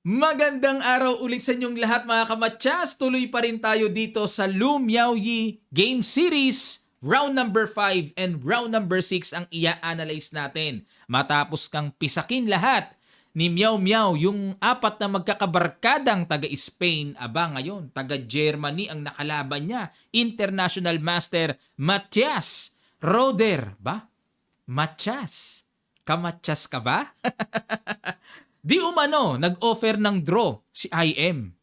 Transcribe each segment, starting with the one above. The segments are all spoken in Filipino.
Magandang araw ulit sa inyong lahat mga kamatsas. Tuloy pa rin tayo dito sa Lu Miaoyi Game Series. Round number 5 and round number 6 ang i-analyze natin. Matapos kang pisakin lahat ni Miao Miao, yung apat na magkakabarkadang taga-Spain, ngayon, taga-Germany ang nakalaban niya. International Master Matthias Roder. Matthias? Kamatsas ka ba? Di umano, nag-offer ng draw si IM.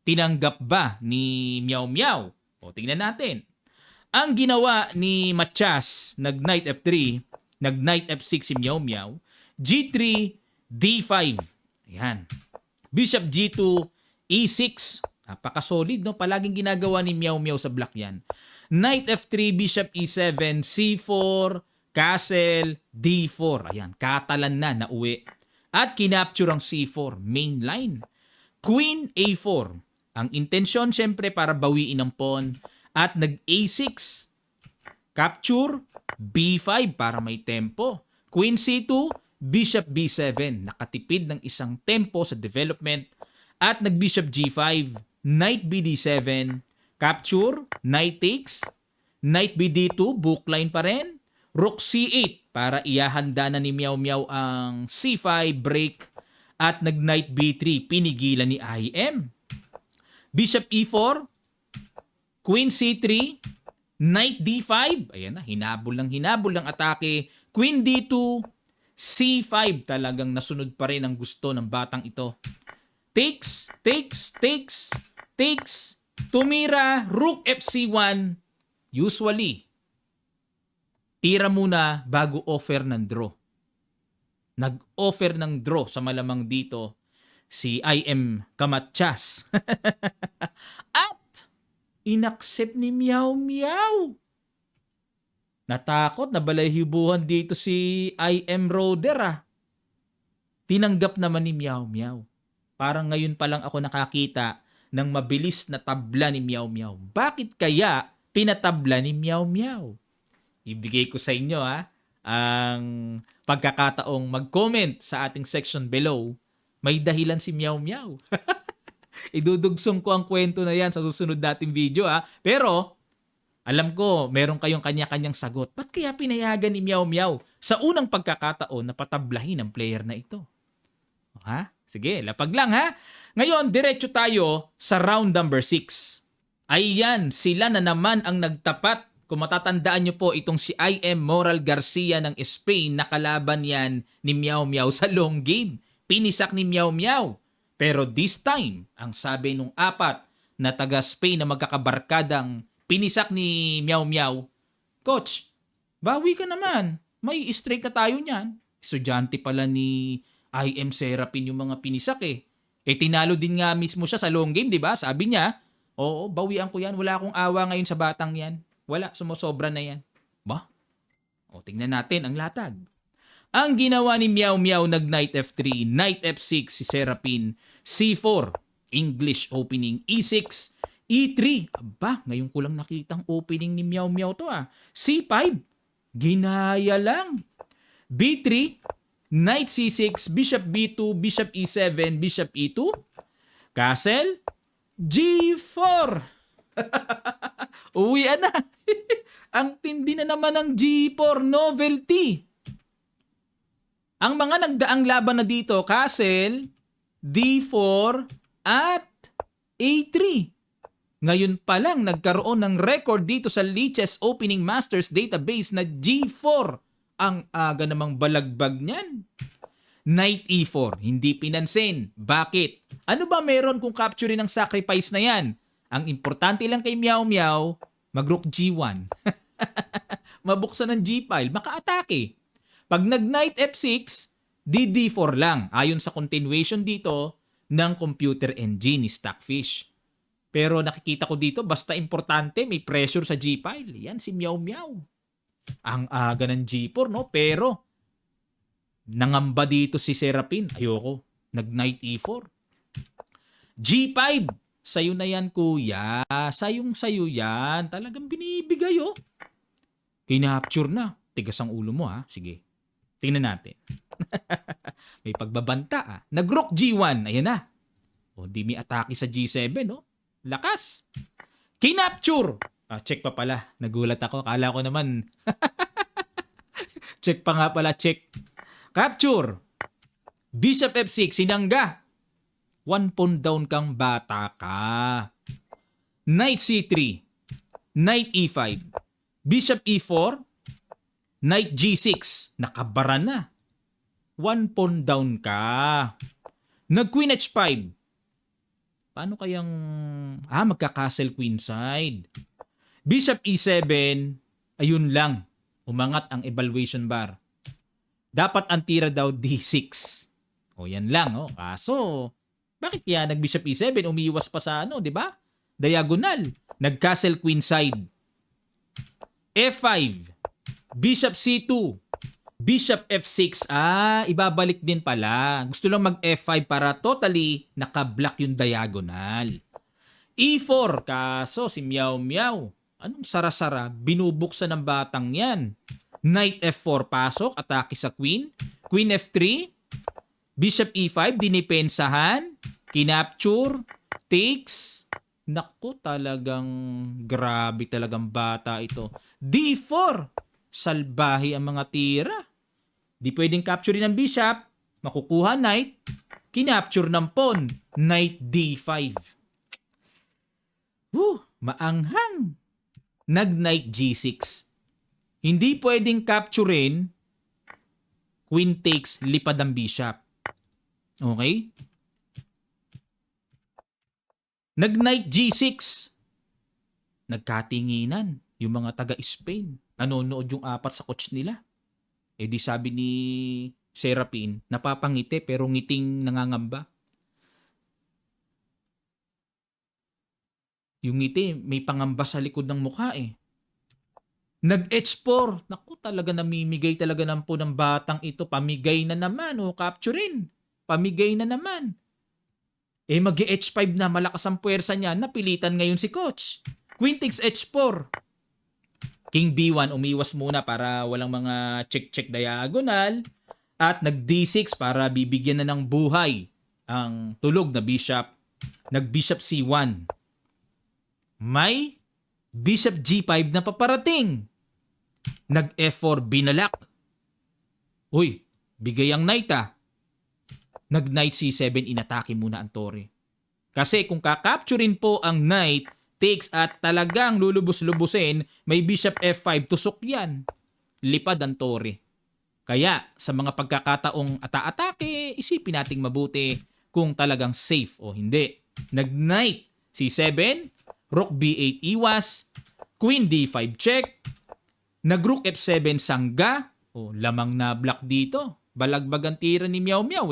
Tinanggap ba ni Miao Miao? O tingnan natin. Ang ginawa ni Matthias, nag-knight F3, nag-knight F6 si Miao Miao, G3, D5. Ayan. Bishop G2, E6. Napaka-solid, no? Palaging ginagawa ni Miao Miao sa block yan. Knight F3, Bishop E7, C4, Castle, D4. Ayan, katalan na, nauwi. At kinapture ang C4, main line. Queen A4. Ang intensyon syempre para bawiin ang pawn. At nag-A6. Capture, B5 para may tempo. Queen C2, Bishop B7. Nakatipid ng isang tempo sa development. At nag-Bishop G5, Knight BD7. Capture, Knight takes. Knight BD2, bookline pa rin. Rook C8 para iahanda na ni Miao Miao ang C5 break at nag-Knight B3 pinigilan ni IM. Bishop E4, Queen C3, Knight D5, ayan na, hinabol ng atake. Queen D2, C5, talagang nasunod pa rin ang gusto ng batang ito. Takes, tumira, Rook FC1, usually tira muna bago offer ng draw. Nag-offer ng draw sa malamang dito si IM Kamatsas. At inaccept ni Miao Miao. Natakot na balahibuhan dito si IM Roder. Tinanggap naman ni Miao Miao. Parang ngayon pa lang ako nakakita ng mabilis na tabla ni Miao Miao. Bakit kaya pinatabla ni Miao Miao? Ibigay ko sa inyo ang pagkakataong mag-comment sa ating section below. May dahilan si Miao Miao. Idudugsong ko ang kwento na yan sa susunod nating video Pero alam ko meron kayong kanya-kanyang sagot. Ba't kaya pinayagan ni Miao Miao sa unang pagkakataon na patablahin ang player na ito? Sige, lapag lang Ngayon, diretso tayo sa round number 6. Ayan, sila na naman ang nagtapat. Kung matatandaan nyo po, itong si IM Moral Garcia ng Spain, nakalaban yan ni Miao Miao sa long game. Pinisak ni Miao Miao. Pero this time, ang sabi nung apat na taga Spain na magkakabarkadang pinisak ni Miao Miao, Coach, bawi ka naman. May straight na tayo niyan. Estudyante pala ni IM Serapin yung mga pinisak tinalo din nga mismo siya sa long game, di ba? Sabi niya, oo, bawian ko yan. Wala akong awa ngayon sa batang yan. Wala, sumusobra na yan. Tingnan natin ang latag. Ang ginawa ni Miao Miao, nag-Knight F3, Knight F6 si Serapin, C4, English opening, E6, E3. Ngayon ko lang nakitang opening ni Miao Miao to C5, ginaya lang. B3, Knight C6, Bishop B2, Bishop E7, Bishop E2, Castle, G4. Uwian na. Ang tindi na naman ng G4 novelty. Ang mga nagdaang laban na dito, Castle, D4, at A3. Ngayon pa lang nagkaroon ng record dito sa Lichess Opening Masters database na G4. Ang aga namang balagbag niyan. Knight E4, hindi pinansin. Bakit? Ano ba meron kung capturein ang sacrifice na yan? Ang importante lang kay Miao Miao, mag-Rook G1. Mabuksan ng G-file, maka-atake. Pag nag-Knight F6, DD4 lang, ayon sa continuation dito ng computer engine ni Stockfish. Pero nakikita ko dito, basta importante, may pressure sa G-file. Yan si Miao Miao. Ang aga ng G4, no? Pero, nangamba dito si Serapin. Ayoko. Nag-Knight E4. G5. Sayo na yan, kuya. Sayong-sayo yan. Talagang binibigay, Kinapture na. Tigas ang ulo mo, Sige. Tingnan natin. May pagbabanta, Nag-Rook G1. Ayan na. O, di may atake sa G7, no? Lakas. Kinapture. Check pa pala. Nagulat ako. Kala ko naman. Check pa nga pala, check. Capture. Bishop F6, sinangga. 1 pawn down kang bata ka. Knight C3. Knight E5. Bishop E4. Knight G6. Nakabara na. 1 pawn down ka. Nag-Queen H5. Paano kayang... magka-castle queenside. Bishop E7. Ayun lang. Umangat ang evaluation bar. Dapat ang tira daw D6. O yan lang. Kaso, bakit kaya nag-Bishop E7? Umiiwas pa sa di ba? Diagonal. Nag-castle queenside. F5. Bishop C2. Bishop F6. Ibabalik din pala. Gusto lang mag-F5 para totally naka-block yung diagonal. E4. Kaso si Meow Meow. Anong sara-sara? Binubuksan ng batang yan. Knight F4 pasok. Atake sa Queen. Queen F3. Bishop E5. Dinipensahan. Kinapture. Takes. Naku, talagang grabe talagang bata ito. D4. Salbahe ang mga tira. Di pwedeng capturein ng bishop. Makukuha knight. Kinapture ng pawn. Knight D5. Maanghang. Nag-knight G6. Hindi pwedeng capturein. Queen takes, lipad ang bishop. Okay? Nag-knight G6. Nagkatinginan yung mga taga-Spain. Nanonood yung apat sa coach nila. Di sabi ni Serapin, napapangiti pero ngiting nangangamba. Yung ngiti, may pangamba sa likod ng mukha Nag-H4. Naku, talaga namimigay talaga ng po ng batang ito. Pamigay na naman. Capturein. Pamigay na naman. Mag-H5 na. Malakas ang puwersa niya. Napilitan ngayon si coach. Queen takes H4. King B1. Umiwas muna para walang mga check-check diagonal. At nag-D6 para bibigyan na ng buhay ang tulog na bishop. Nag-Bishop C1. May Bishop G5 na paparating. Nag-F4 binalak. Uy, bigay ang knight Nag-knight C7 inatake muna ang tore. Kasi kung kakapturin po ang knight, takes at talagang lulubos-lubusin, may Bishop F5, tusok yan. Lipad ang tore. Kaya sa mga pagkakataong ata-atake, isipin nating mabuti kung talagang safe o hindi. Nag-knight C7, Rook B8 iwas, Queen D5 check, nag-Rook F7 sangga, lamang na block dito. Balagbag ang tira ni Meow Meow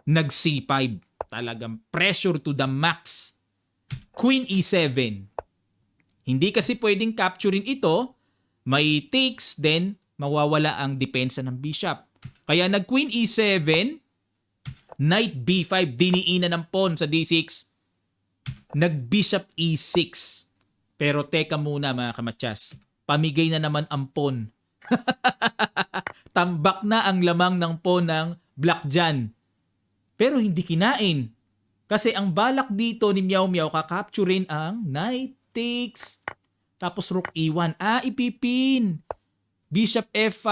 Nag C5, talagang pressure to the max. Queen E7. Hindi kasi pwedeng capturing ito, may takes then mawawala ang depensa ng bishop. Kaya nag Queen E7, Knight B5, diniinan ng pawn sa D6, nag-Bishop E6. Pero teka muna mga kamatsas. Pamigay na naman ang pawn. Tambak na ang lamang ng pawn ng black dyan. Pero hindi kinain. Kasi ang balak dito ni Meow Meow kakapturin ang Knight takes. Tapos Rook E1. Ipipin. Bishop F5.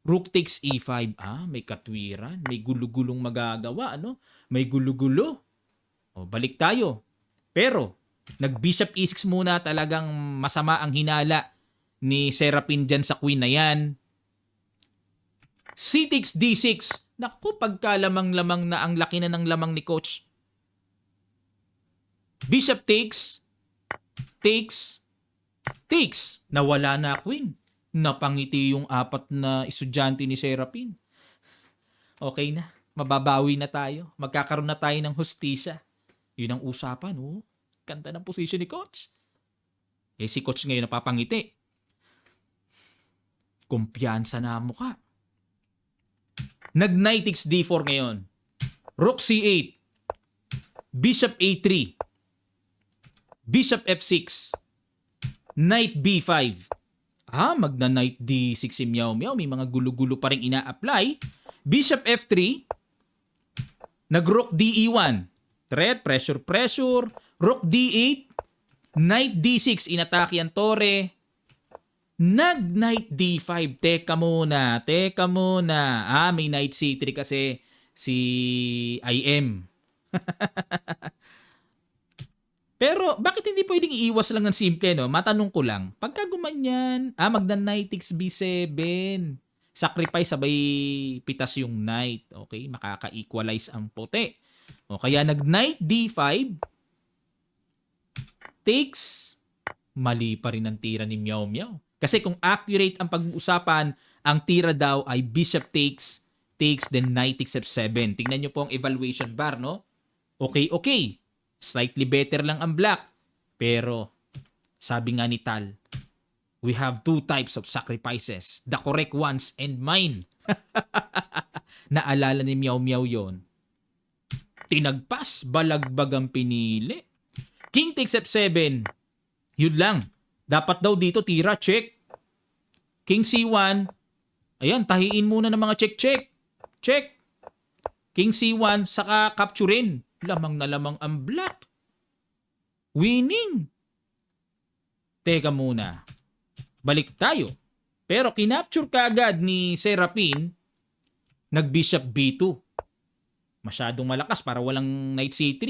Rook takes E5. May katwiran. May gulo-gulong magagawa. May gulo-gulo. Balik tayo. Pero, nag-Bishop E6 muna, talagang masama ang hinala ni Serapin dyan sa queen na yan. C takes D6. Naku, pagkalamang-lamang na ang laki na ng lamang ni coach. Bishop takes. Takes. Takes. Nawala na queen. Napangiti yung apat na estudyante ni Serapin. Okay na. Mababawi na tayo. Magkakaroon na tayo ng hustisya. Yun ang usapan, Ganda ng position ni coach. Si coach ngayon napapangiti. Kumpiyansa na ang mukha. Nag-Knight takes D4 ngayon. Rook C8. Bishop A3. Bishop F6. Knight B5. Magna-Knight D6 si Meow Meow. May mga gulo-gulo pa rin ina-apply. Bishop F3. Nag-Rook DE1. threat, pressure, rook D8, knight D6, inatake ang tore, nag-knight D5, teka muna, may knight C3 kasi si IM. Pero bakit hindi pwedeng iiwas lang ng simple, no? Matanong ko lang, pagka gumanyan, magna-knight takes B7, sacrifice sabay pitas yung knight, okay? Makaka-equalize ang puti. O kaya nag-knight D5, takes, mali pa rin ang tira ni Meow Meow. Kasi kung accurate ang pag-uusapan, ang tira daw ay bishop takes, then knight takes F7. Tingnan nyo po ang evaluation bar, no? Okay. Slightly better lang ang black. Pero, sabi nga ni Tal, we have two types of sacrifices. The correct ones and mine. Naalala ni Meow Meow yon. Tinagpas, balagbag ang pinili. King takes F7. Yun lang. Dapat daw dito tira, check. King C1. Ayan, tahiin muna ng mga check. Check. King C1, saka capturein. Lamang na lamang ang black. Winning. Teka muna. Balik tayo. Pero kinapture kaagad ni Serapin, nag-bishop B2. Masyadong malakas para walang knight C3.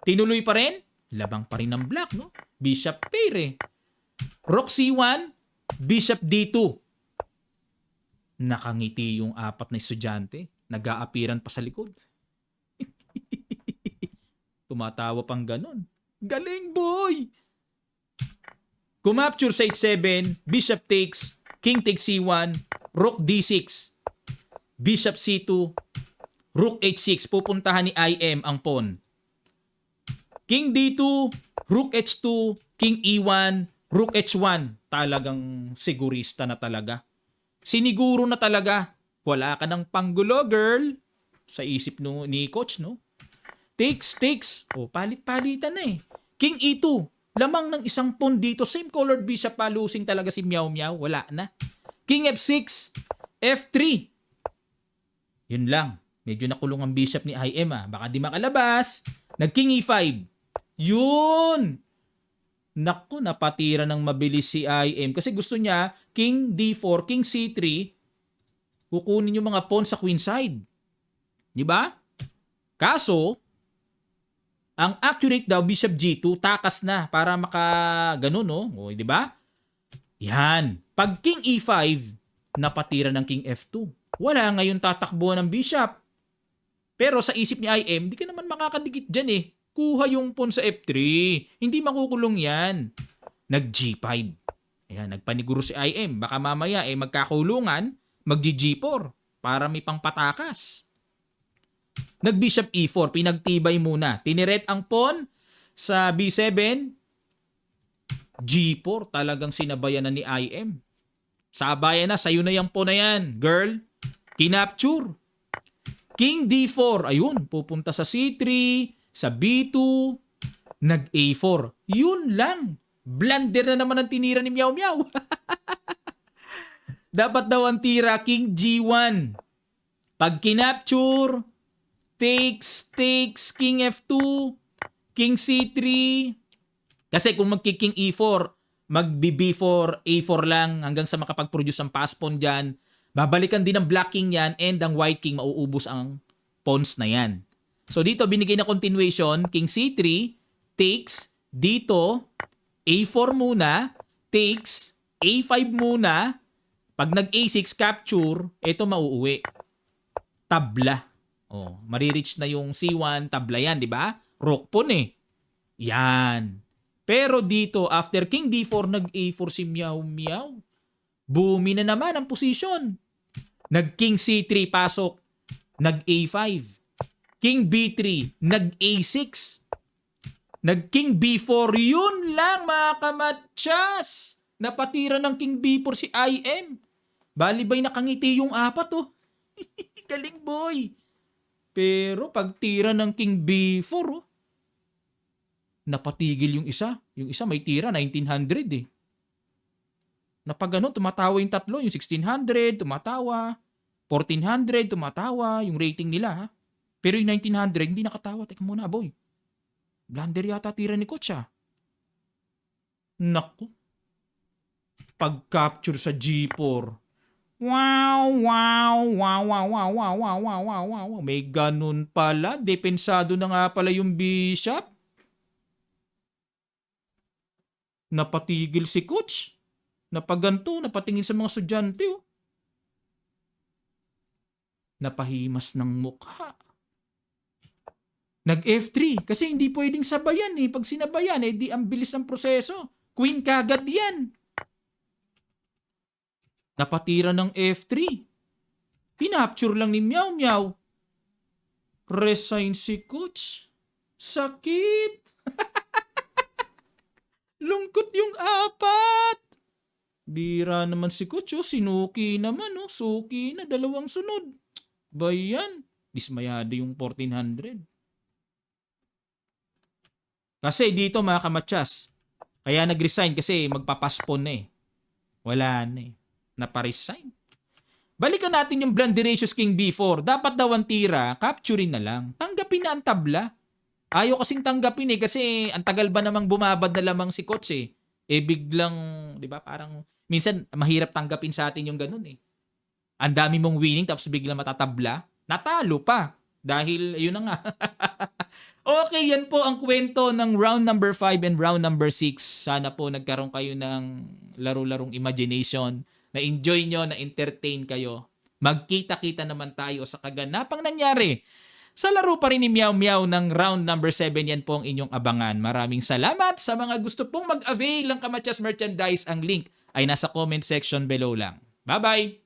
Tinuloy pa rin. Labang pa rin ng black, no? Bishop pair eh. Rook C1, bishop D2. Nakangiti yung apat na estudyante. Nag-aapiran pa sa likod. Tumatawa pang ganon. Galing, boy! Kumapture sa H7, bishop takes, king takes C1, rook D6, bishop C2, rook H6. Pupuntahan ni IM ang pawn. King D2, rook H2, king E1, rook H1. Talagang sigurista na talaga. Siniguro na talaga. Wala ka ng panggulo, girl. Sa isip ni coach, no? Takes. O, palit-palitan na eh. King E2. Lamang ng isang pawn dito. Same colored bishop pa. Losing talaga si Meow Meow. Wala na. King F6. F3. Yun lang. Medyo nakulong ang bishop ni IM Baka di makalabas. Nag-king E5. Yun! Naku, napatira ng mabilis si IM. Kasi gusto niya, king D4, king C3, kukunin yung mga pawn sa queen side. Di ba? Kaso, ang accurate daw, bishop G2, takas na para makaganon, no? O, di ba? Yan. Pag king E5, napatira ng king F2. Wala ngayon tatakbuhan ng bishop. Pero sa isip ni IM, di ka naman makakadikit dyan eh. Kuha yung pawn sa F3. Hindi makukulong yan. Nag-G5. Ayan, nagpaniguro si IM. Baka mamaya magkakulungan, mag-G4 para may pangpatakas. Nag-bishop E4. Pinagtibay muna. Tiniret ang pawn sa B7. G4. Talagang sinabayan na ni IM. Sabayan na. Sa'yo na yung pawn na yan, girl. Kinapture. King D4. Ayun. Pupunta sa C3. Sa B2, nag-A4. Yun lang. Blunder na naman ang tinira ni Meow Meow. Dapat daw ang tira, King G1. Pag kinapture, takes, King F2, King C3. Kasi kung magki-King E4, mag-B4, A4 lang hanggang sa makapag-produce ng pass pawn dyan. Babalikan din ng black king yan and ang white king mauubos ang pawns na yan. So dito binigay na continuation, king C3, takes, dito, A4 muna, takes, A5 muna, pag nag-A6 capture, ito mauuwi. Tabla. Oh, marireach na yung C1, tabla yan, di ba? Rook pawn eh. Yan. Pero dito, after king D4, nag-A4 si Meow Meow. Bumi na naman ang position. Nag-king C3, pasok. Nag-A5. King B3, nag-A6. Nag-King B4, yun lang mga kamatsas. Napatira ng King B4 si IM. Balibay nakangiti yung apat oh. Galing boy. Pero pag tira ng King B4 oh, napatigil yung isa. Yung isa may tira, 1900 eh. Napag ano, tumatawa yung tatlo. Yung 1600, tumatawa. 1400, tumatawa. Yung rating nila ha. Pero yung 1900, hindi nakatawa. Teka muna, boy. Blunder yata tira ni Coach ah. Naku. Pag-capture sa G4. Wow, wow, wow, wow, wow, wow, wow, wow, wow, wow. May ganun pala. Depensado na nga pala yung bishop. Napatigil si Coach. Napaganto, napatingin sa mga estudyante. Oh. Napahimas ng mukha. Nag-F3 kasi hindi pwedeng sabayan eh. Pag sinabayan eh, di ang bilis ng proseso. Queen kagad yan. Napatira ng F3. Kinapture lang ni Meow Meow. Resign si Coach. Sakit. Lungkot yung apat. Bira naman si Coach. Oh. Sinuki naman. Oh. Suki na. Dalawang sunod. Bayan. Dismayado yung 1400. Kasi dito mga kamatsas, kaya nag-resign kasi magpapaspon na eh. Wala na eh. Naparesign. Balikan natin yung Blunderatious King B4. Dapat daw ang tira, capturein na lang. Tanggapin na ang tabla. Ayaw kasing tanggapin eh kasi ang tagal ba namang bumabad na lamang si Coach eh. Eh biglang, di ba, parang minsan mahirap tanggapin sa atin yung ganun eh. Ang dami mong winning tapos biglang matatabla. Natalo pa. Dahil, yun na nga. Okay, yan po ang kwento ng round number 5 and round number 6. Sana po nagkaroon kayo ng laro-larong imagination. Na-enjoy nyo, na-entertain kayo. Magkita-kita naman tayo sa kaganapang nangyari. Sa laro pa rin ni Meow Meow ng round number 7, yan po ang inyong abangan. Maraming salamat sa mga gusto pong mag-avail ng Kamatsas merchandise. Ang link ay nasa comment section below lang. Bye-bye!